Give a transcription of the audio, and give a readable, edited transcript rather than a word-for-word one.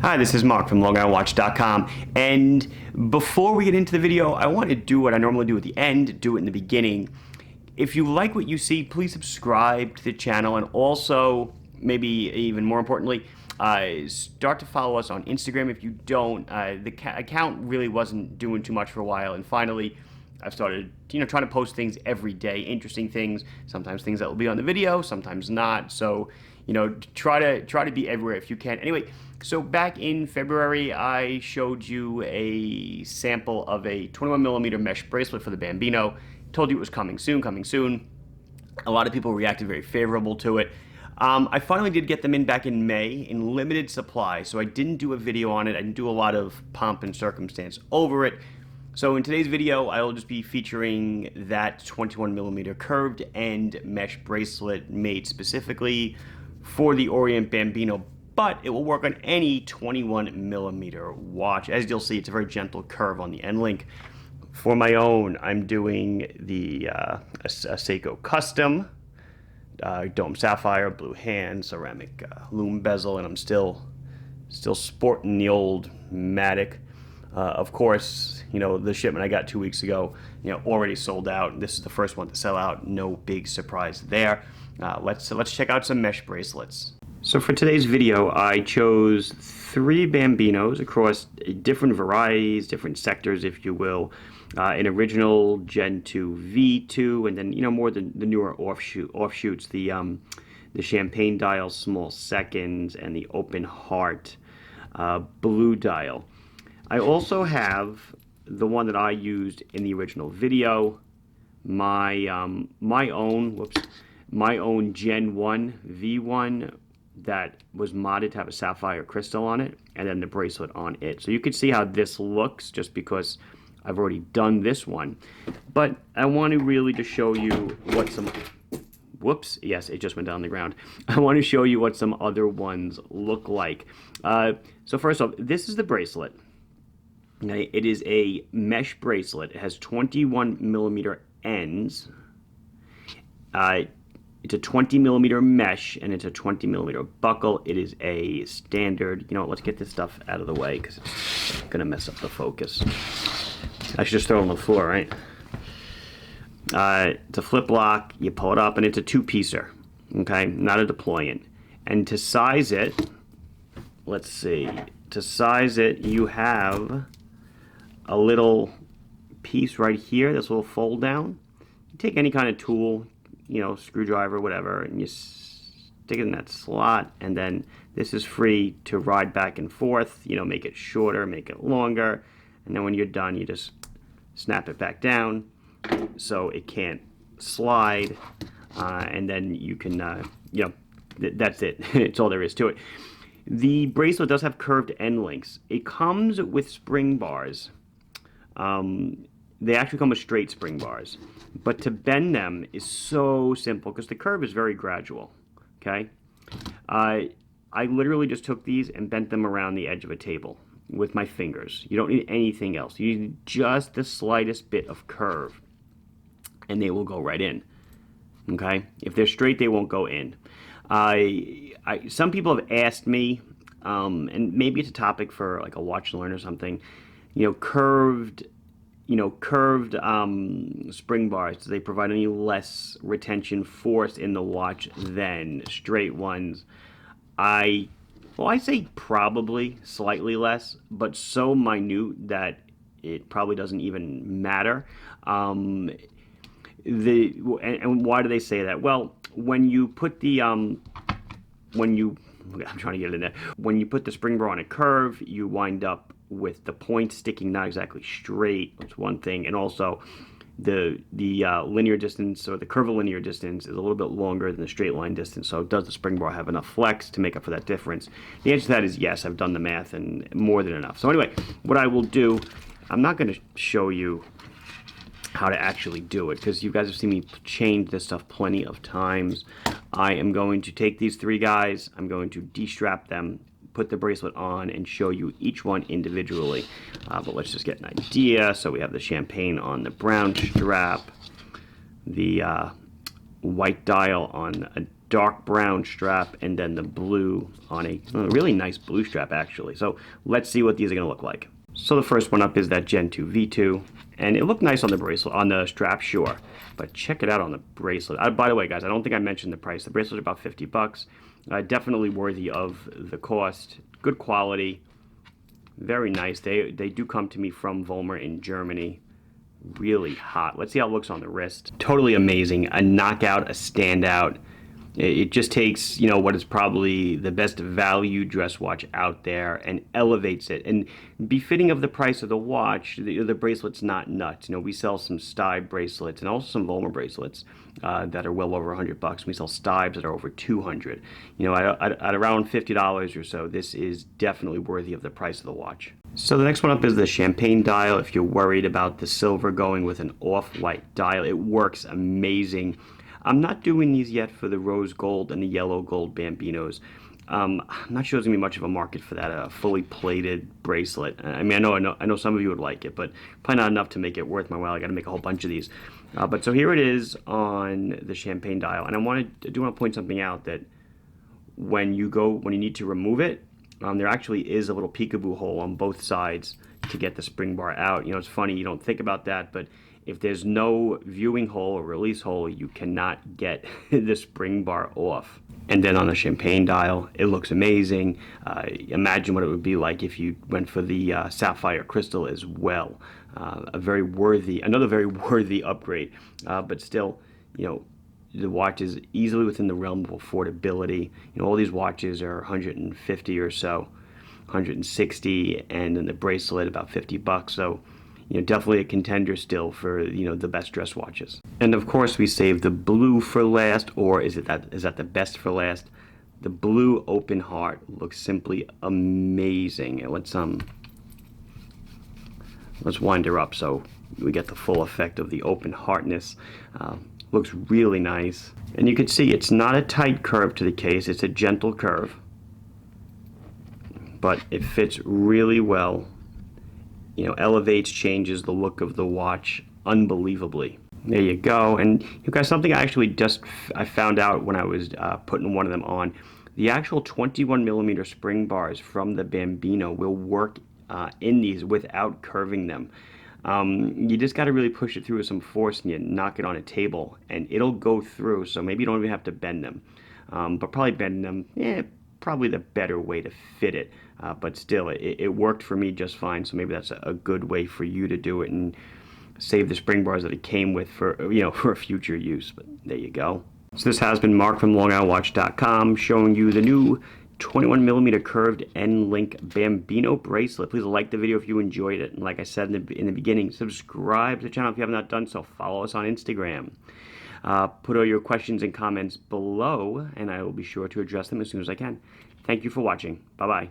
Hi, this is Mark from LongIslandWatch.com, and before we get into the video, I want to do what I normally do at the end, do it in the beginning. If you like what you see, please subscribe to the channel, and also, maybe even more importantly, start to follow us on Instagram. If you don't, the account really wasn't doing too much for a while, and finally, I've started, trying to post things every day, interesting things, sometimes things that will be on the video, sometimes not. So, try to be everywhere if you can. Anyway, so back in February, I showed you a sample of a 21mm mesh bracelet for the Bambino. Told you it was coming soon, coming soon. A lot of people reacted very favorable to it. I finally did get them in back in May in limited supply, so I didn't do a video on it. I didn't do a lot of pomp and circumstance over it. So in today's video, I'll just be featuring that 21mm curved end mesh bracelet made specifically for the Orient Bambino, but it will work on any 21mm watch. As you'll see, it's a very gentle curve on the endlink. For my own, I'm doing the a Seiko Custom dome sapphire, blue hand, ceramic lume bezel, and I'm still sporting the old Matic. Of course, the shipment I got 2 weeks ago, already sold out. This is the first one to sell out. No big surprise there. Let's check out some mesh bracelets. So for today's video, I chose 3 Bambinos across different varieties, different sectors, if you will. An original Gen 2 V2, and then more the newer offshoots, the champagne dial small seconds, and the open heart blue dial. I also have the one that I used in the original video, my own Gen 1 V1 that was modded to have a sapphire crystal on it, and then the bracelet on it. So you can see how this looks just because I've already done this one. But I want to really just show you what some... Whoops, yes, it just went down the ground. I want to show you what some other ones look like. So first off, this is the bracelet. Okay, it is a mesh bracelet. It has 21mm ends. It's a 20mm mesh, and it's a 20mm buckle. It is a standard, let's get this stuff out of the way because it's going to mess up the focus. I should just throw it on the floor, right? It's a flip lock. You pull it up, and it's a 2-piecer, okay? Not a deployant. And to size it, let's see. To size it, you have a little piece right here, this little fold down. You take any kind of tool, screwdriver, whatever, and you stick it in that slot, and then this is free to ride back and forth, make it shorter, make it longer, and then when you're done, you just snap it back down so it can't slide, and then you can, that's it. It's all there is to it. The bracelet does have curved end links. It comes with spring bars. They actually come with straight spring bars, but to bend them is so simple because the curve is very gradual, okay? I literally just took these and bent them around the edge of a table with my fingers. You don't need anything else. You need just the slightest bit of curve, and they will go right in, okay? If they're straight, they won't go in. Some people have asked me, and maybe it's a topic for like a watch and learn or something, curved spring bars, do they provide any less retention force in the watch than straight ones? I say probably slightly less, but so minute that it probably doesn't even matter. And why do they say that? Well, when you put the I'm trying to get it in there. When you put the spring bar on a curve, you wind up with the point sticking not exactly straight. That's one thing, and also the linear distance, or the curvilinear distance, is a little bit longer than the straight line distance. So does the spring bar have enough flex to make up for that difference? The answer to that is yes. I've done the math, and more than enough. So anyway, what I will do, I'm not going to show you how to actually do it because you guys have seen me change this stuff plenty of times. I am going to take these 3 guys, I'm going to de-strap them, put the bracelet on, and show you each one individually. But let's just get an idea. So we have the champagne on the brown strap, the white dial on a dark brown strap and then the blue on a really nice blue strap actually. So let's see what these are going to look like. So the first one up is that Gen 2 V2, and it looked nice on the bracelet, on the strap, sure, but check it out on the bracelet. By the way, guys, I don't think I mentioned the price. The bracelet's about 50 bucks. Definitely worthy of the cost. Good quality, very nice. They do come to me from Vollmer in Germany. Really hot. Let's see how it looks on the wrist. Totally amazing. A knockout, a standout. It just takes, you know, what is probably the best value dress watch out there and elevates it. And befitting of the price of the watch, the bracelet's not nuts. You know, we sell some Stibe bracelets and also some Vollmer bracelets that are well over 100 bucks. We sell Stibes that are over 200. You know, at around $50 or so, this is definitely worthy of the price of the watch. So the next one up is the champagne dial. If you're worried about the silver going with an off-white dial, it works amazing. I'm not doing these yet for the rose gold and the yellow gold Bambinos. I'm not sure there's gonna be much of a market for that fully plated bracelet. I mean, I know some of you would like it, but probably not enough to make it worth my while. I got to make a whole bunch of these. But so here it is on the champagne dial, and I do want to point something out that when you need to remove it, there actually is a little peekaboo hole on both sides to get the spring bar out. You know, it's funny, you don't think about that, but if there's no viewing hole or release hole, you cannot get the spring bar off. And then on the champagne dial, it looks amazing. Imagine what it would be like if you went for the sapphire crystal as well. Another very worthy upgrade. But still, you know, the watch is easily within the realm of affordability. You know, all these watches are 150 or so, 160, and then the bracelet about 50 bucks. So, you know, definitely a contender still for, you know, the best dress watches. And of course we saved the blue for last, or is that the best for last? The blue open heart looks simply amazing. And let's wind her up so we get the full effect of the open heartness. Looks really nice. And you can see it's not a tight curve to the case, it's a gentle curve. But it fits really well. You know, elevates, changes the look of the watch unbelievably. There you go. And you guys, something I found out when I was putting one of them on. The actual 21mm spring bars from the Bambino will work in these without curving them. You just got to really push it through with some force and you knock it on a table and it'll go through, so maybe you don't even have to bend them. But probably bending them, probably the better way to fit it. But still, it worked for me just fine, so maybe that's a good way for you to do it and save the spring bars that it came with for, you know, for future use. But there you go. So this has been Mark from LongIslandWatch.com showing you the new 21mm curved endlink Bambino bracelet. Please like the video if you enjoyed it. And like I said in the beginning, subscribe to the channel if you have not done so. Follow us on Instagram. Put all your questions and comments below, and I will be sure to address them as soon as I can. Thank you for watching. Bye-bye.